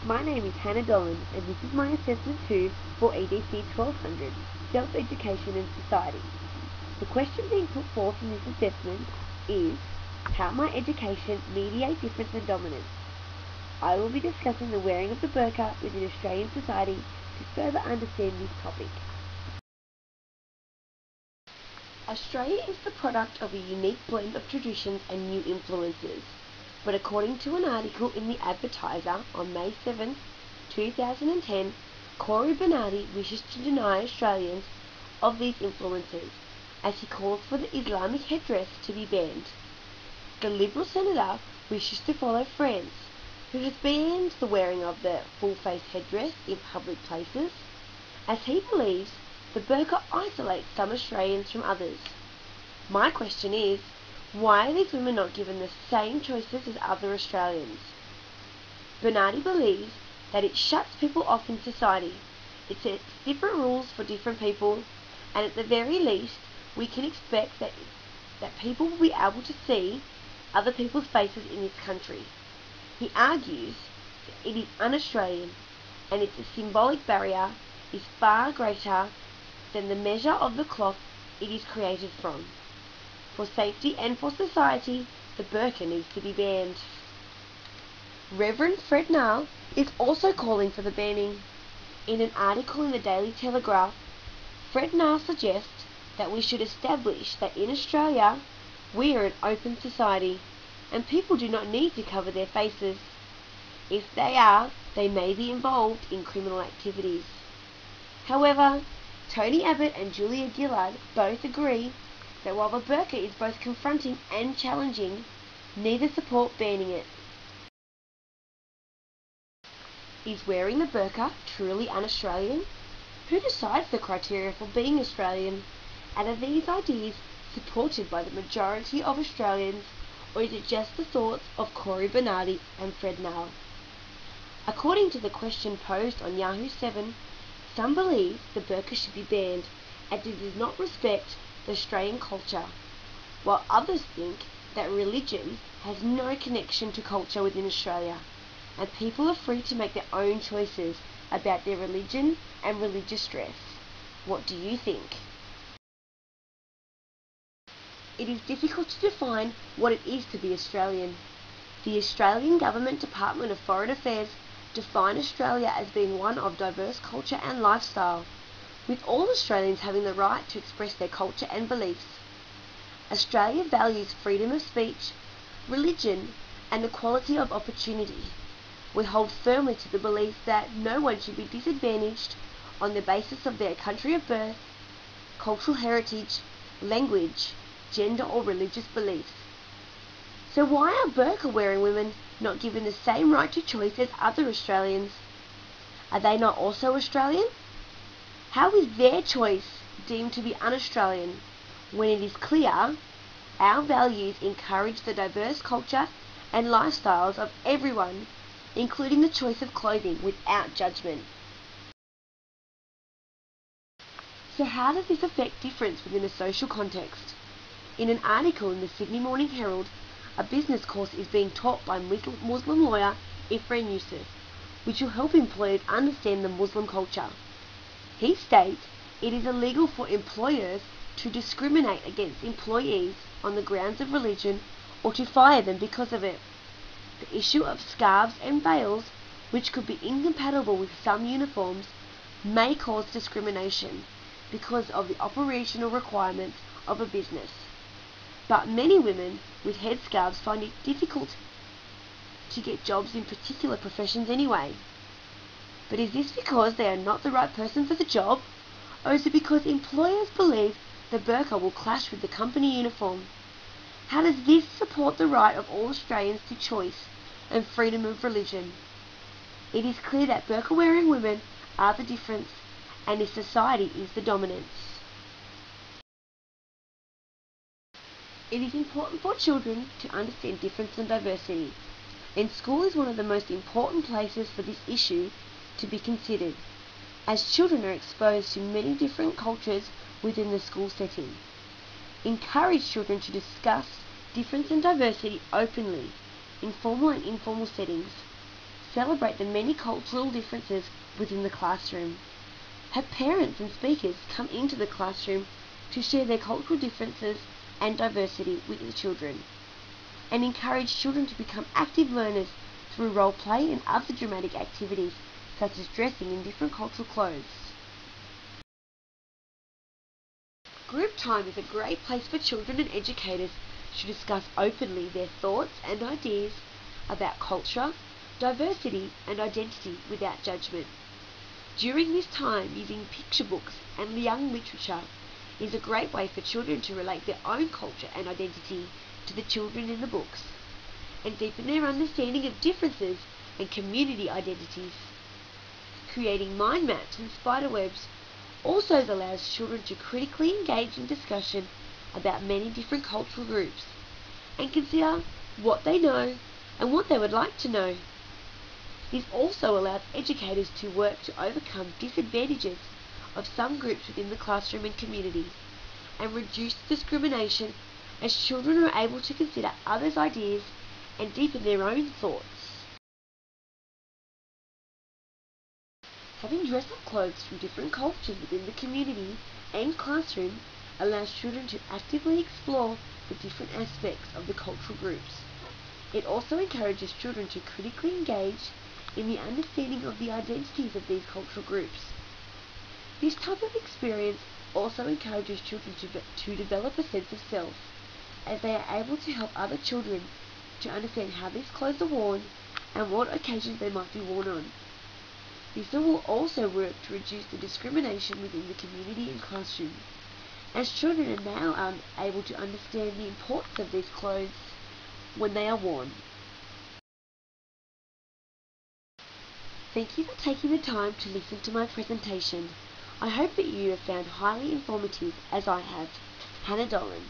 My name is Hannah Dolan, and this is my assessment 2 for EDC1200, Self-Education and Society. The question being put forth in this assessment is, how might education mediate difference and dominance? I will be discussing the wearing of the burqa within Australian society to further understand this topic. Australia is the product of a unique blend of traditions and new influences. But according to an article in the Advertiser on May 7, 2010, Corey Bernardi wishes to deny Australians of these influences, as he calls for the Islamic headdress to be banned. The Liberal Senator wishes to follow France, who has banned the wearing of the full-face headdress in public places, as he believes the burqa isolates some Australians from others. My question is, why are these women not given the same choices as other Australians? Bernardi believes that it shuts people off in society. It sets different rules for different people, and at the very least, we can expect that people will be able to see other people's faces in this country. He argues that it is un-Australian, and its symbolic barrier is far greater than the measure of the cloth it is created from. For safety and for society, the burqa needs to be banned. Reverend Fred Nile is also calling for the banning. In an article in the Daily Telegraph, Fred Nile suggests that we should establish that in Australia we are an open society and people do not need to cover their faces. If they are, they may be involved in criminal activities. However, Tony Abbott and Julia Gillard both agree that while the burqa is both confronting and challenging, neither support banning it. Is wearing the burqa truly un-Australian? Who decides the criteria for being Australian? And are these ideas supported by the majority of Australians, or is it just the thoughts of Corey Bernardi and Fred Nile? According to the question posed on Yahoo 7, some believe the burqa should be banned as it does not respect the Australian culture, while others think that religion has no connection to culture within Australia, and people are free to make their own choices about their religion and religious dress. What do you think? It is difficult to define what it is to be Australian. The Australian Government Department of Foreign Affairs define Australia as being one of diverse culture and lifestyle, with all Australians having the right to express their culture and beliefs. Australia values freedom of speech, religion, and equality of opportunity. We hold firmly to the belief that no one should be disadvantaged on the basis of their country of birth, cultural heritage, language, gender, or religious beliefs. So why are burqa wearing women not given the same right to choice as other Australians? Are they not also Australian? How is their choice deemed to be un-Australian when it is clear our values encourage the diverse culture and lifestyles of everyone, including the choice of clothing without judgment? So how does this affect difference within a social context? In an article in the Sydney Morning Herald, a business course is being taught by Muslim lawyer Ifrane Yusuf, which will help employers understand the Muslim culture. He states it is illegal for employers to discriminate against employees on the grounds of religion or to fire them because of it. The issue of scarves and veils, which could be incompatible with some uniforms, may cause discrimination because of the operational requirements of a business. But many women with headscarves find it difficult to get jobs in particular professions anyway. But is this because they are not the right person for the job, or is it because employers believe the burqa will clash with the company uniform? How does this support the right of all Australians to choice and freedom of religion? It is clear that burqa wearing women are the difference, and if society is the dominance. It is important for children to understand difference and diversity, and school is one of the most important places for this issue to be considered, as children are exposed to many different cultures within the school setting. Encourage children to discuss difference and diversity openly in formal and informal settings. celebrate the many cultural differences within the classroom. Have parents and speakers come into the classroom to share their cultural differences and diversity with the children, and encourage children to become active learners through role play and other dramatic activities such as dressing in different cultural clothes. Group time is a great place for children and educators to discuss openly their thoughts and ideas about culture, diversity and identity without judgment. During this time, using picture books and young literature is a great way for children to relate their own culture and identity to the children in the books, and deepen their understanding of differences and community identities. Creating mind maps and spiderwebs also allows children to critically engage in discussion about many different cultural groups and consider what they know and what they would like to know. This also allows educators to work to overcome disadvantages of some groups within the classroom and community, and reduce discrimination as children are able to consider others' ideas and deepen their own thoughts. Having dress-up clothes from different cultures within the community and classroom allows children to actively explore the different aspects of the cultural groups. It also encourages children to critically engage in the understanding of the identities of these cultural groups. This type of experience also encourages children to develop a sense of self, as they are able to help other children to understand how these clothes are worn and what occasions they might be worn on. This will also work to reduce the discrimination within the community and classroom, as children are now able to understand the importance of these clothes when they are worn. Thank you for taking the time to listen to my presentation. I hope that you have found highly informative, as I have. Hannah Dolan.